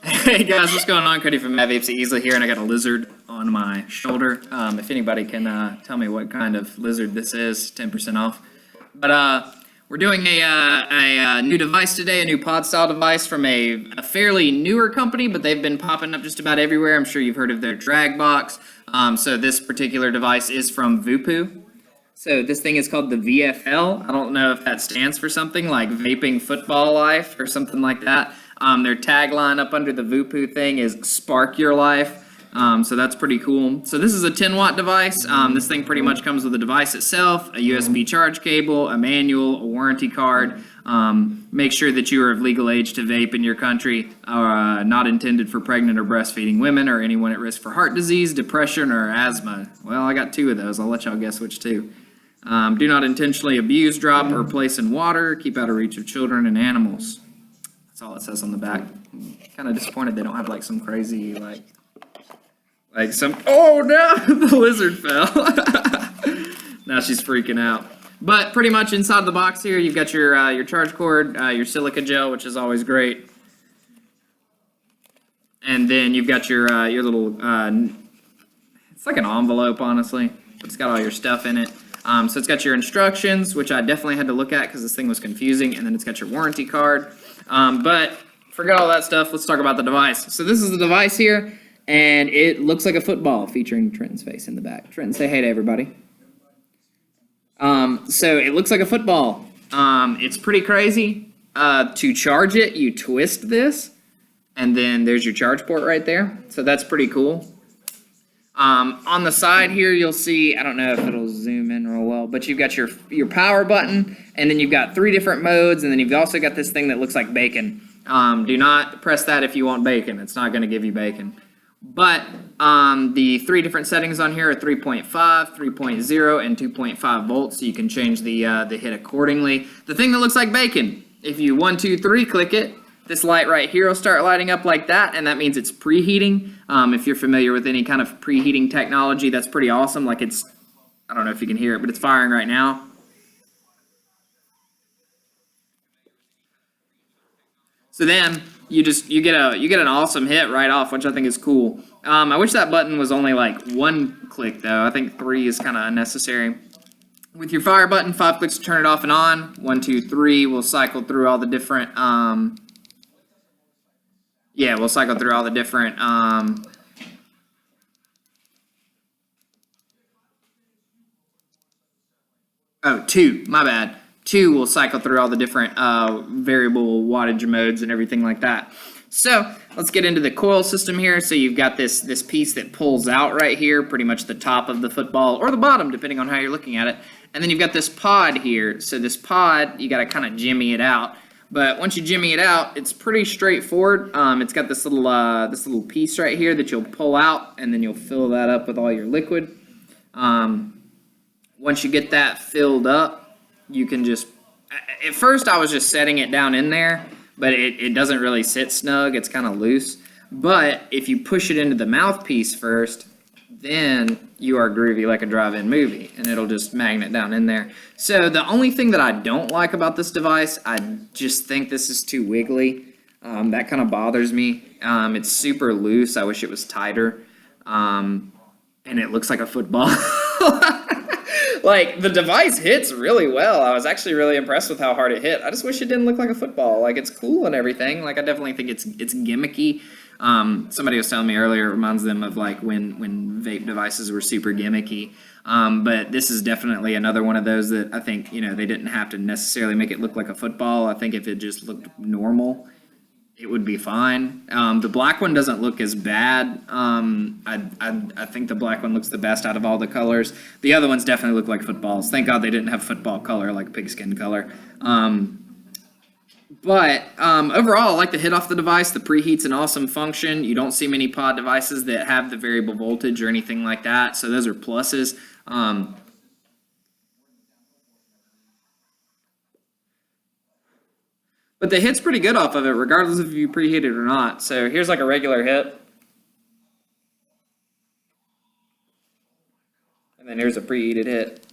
Hey guys, what's going on? Cody from Matt Vapes Easily here, and I got a lizard on my shoulder. If anybody can tell me what kind of lizard this is, 10% off. But we're doing a new device today, a new pod style device from a fairly newer company, but they've been popping up just about everywhere. I'm sure you've heard of their drag box. So this particular device is from Voopoo. So this thing is called the VFL. I don't know if that stands for something like Vaping Football Life or something like that. Their tagline up under the Voopoo thing is Spark Your Life. So that's pretty cool. So this is a 10-watt device. This thing pretty much comes with the device itself, a USB charge cable, a manual, a warranty card. Make sure that you are of legal age to vape in your country. Not intended for pregnant or breastfeeding women or anyone at risk for heart disease, depression, or asthma. Well, I got 2 of those. I'll let y'all guess which 2. Do not intentionally abuse, drop, or place in water. Keep out of reach of children and animals. That's all it says on the back. I'm kind of disappointed they don't have like some crazy like some. Oh no, the lizard fell. Now she's freaking out. But pretty much inside the box here, you've got your charge cord, your silica gel, which is always great, and then you've got your little. It's like an envelope, honestly, but it's got all your stuff in it. So it's got your instructions, which I definitely had to look at because this thing was confusing, and then it's got your warranty card. But forget all that stuff. Let's talk about the device. So this is the device here, and it looks like a football featuring Trenton's face in the back. Trenton, say hey to everybody. So it looks like a football. It's pretty crazy. To charge it, you twist this, and then there's your charge port right there. So that's pretty cool. On the side here, you'll see, I don't know if it'll zoom in real well, but you've got your power button, and then you've got 3 different modes, and then you've also got this thing that looks like bacon. Do not press that if you want bacon. It's not going to give you bacon. But the 3 different settings on here are 3.5, 3.0, and 2.5 volts, so you can change the hit accordingly. The thing that looks like bacon, if you 1, 2, 3 click it, this light right here will start lighting up like that, and that means it's preheating. If you're familiar with any kind of preheating technology, that's pretty awesome. Like it's, I don't know if you can hear it, but it's firing right now. So then you get an awesome hit right off, which I think is cool. I wish that button was only like 1 click though. I think 3 is kind of unnecessary. With your fire button, 5 clicks to turn it off and on. 1, 2, 3 will cycle through all the different. We'll cycle through all the different. Oh, 2. My bad. 2 will cycle through all the different variable wattage modes and everything like that. So let's get into the coil system here. So you've got this piece that pulls out right here, pretty much the top of the football or the bottom, depending on how you're looking at it. And then you've got this pod here. So this pod, you got to kind of jimmy it out. But once you jimmy it out, it's pretty straightforward. It's got this little piece right here that you'll pull out, and then you'll fill that up with all your liquid. Once you get that filled up, you can just. At first, I was just setting it down in there, but it doesn't really sit snug. It's kind of loose. But if you push it into the mouthpiece first, then you are groovy like a drive-in movie, and it'll just magnet down in there. So the only thing that I don't like about this device, I just think this is too wiggly. That kind of bothers me. It's super loose. I wish it was tighter. And it looks like a football. Like, the device hits really well. I was actually really impressed with how hard it hit. I just wish it didn't look like a football. Like, it's cool and everything. Like, I definitely think it's gimmicky. Somebody was telling me earlier, it reminds them of like when vape devices were super gimmicky. But this is definitely another one of those that I think, they didn't have to necessarily make it look like a football. I think if it just looked normal, it would be fine. The black one doesn't look as bad. I think the black one looks the best out of all the colors. The other ones definitely look like footballs. Thank God they didn't have football color, like pigskin color. But overall, I like the hit off the device. The preheat's an awesome function. You don't see many pod devices that have the variable voltage or anything like that, so those are pluses. But the hit's pretty good off of it, regardless if you preheat it or not. So here's like a regular hit. And then here's a preheated hit.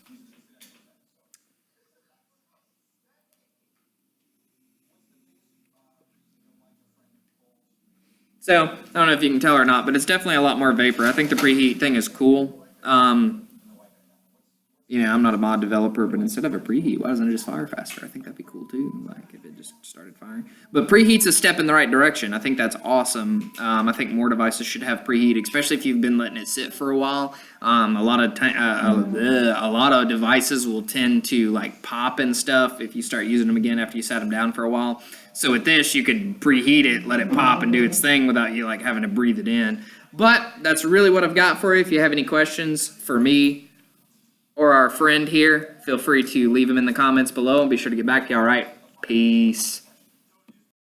So, I don't know if you can tell or not, but it's definitely a lot more vapor. I think the preheat thing is cool. I'm not a mod developer, but instead of a preheat, why doesn't it just fire faster? I think that'd be cool too, like if it just started firing. But preheat's a step in the right direction. I think that's awesome. I think more devices should have preheat, especially if you've been letting it sit for a while. A lot of devices will tend to like pop and stuff if you start using them again after you sat them down for a while. So with this, you could preheat it, let it pop and do its thing without you like having to breathe it in. But that's really what I've got for you. If you have any questions for me or our friend here, feel free to leave them in the comments below and be sure to get back to you. All right, peace.